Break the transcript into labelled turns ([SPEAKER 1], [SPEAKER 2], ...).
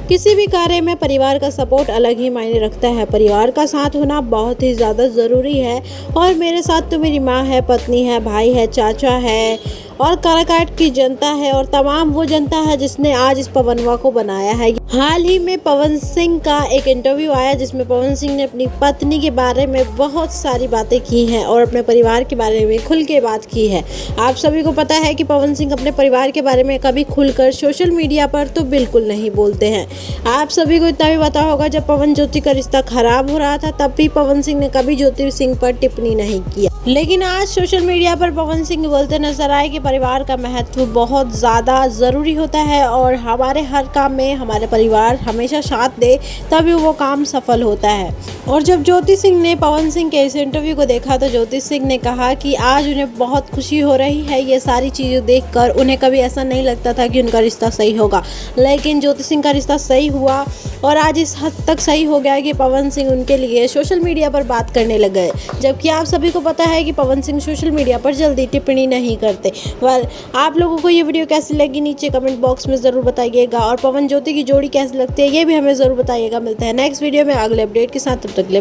[SPEAKER 1] किसी भी कार्य में परिवार का सपोर्ट अलग ही मायने रखता है। परिवार का साथ होना बहुत ही ज़्यादा ज़रूरी है और मेरे साथ तो मेरी माँ है, पत्नी है, भाई है, चाचा है और काराकाट की जनता है और तमाम वो जनता है जिसने आज इस पवनवा को बनाया है। हाल ही में पवन सिंह का एक इंटरव्यू आया जिसमें पवन सिंह ने अपनी पत्नी के बारे में बहुत सारी बातें की हैं और अपने परिवार के बारे में खुल के बात की है। आप सभी को पता है कि पवन सिंह अपने परिवार के बारे में कभी खुलकर सोशल मीडिया पर तो बिल्कुल नहीं बोलते हैं। आप सभी को इतना भी पता होगा, जब पवन ज्योति का रिश्ता खराब हो रहा था तब भी पवन सिंह ने कभी ज्योति सिंह पर टिप्पणी नहीं किया। लेकिन आज सोशल मीडिया पर पवन सिंह बोलते नजर आए कि परिवार का महत्व बहुत ज़्यादा ज़रूरी होता है और हमारे हर काम में हमारे परिवार हमेशा साथ दे तभी वो काम सफल होता है। और जब ज्योति सिंह ने पवन सिंह के इस इंटरव्यू को देखा तो ज्योति सिंह ने कहा कि आज उन्हें बहुत खुशी हो रही है ये सारी चीज़ें देखकर। उन्हें कभी ऐसा नहीं लगता था कि उनका रिश्ता सही होगा, लेकिन ज्योति सिंह का रिश्ता सही हुआ और आज इस हद तक सही हो गया कि पवन सिंह उनके लिए सोशल मीडिया पर बात करने लग गए। जबकि आप सभी को पता है कि पवन सिंह सोशल मीडिया पर जल्दी टिप्पणी नहीं करते। आप लोगों को ये वीडियो कैसी लगी नीचे कमेंट बॉक्स में ज़रूर बताइएगा और पवन ज्योति की जोड़ी कैसी लगती है ये भी हमें ज़रूर बताइएगा। मिलते हैं नेक्स्ट वीडियो में अगले अपडेट के साथ, तब तक के लिए।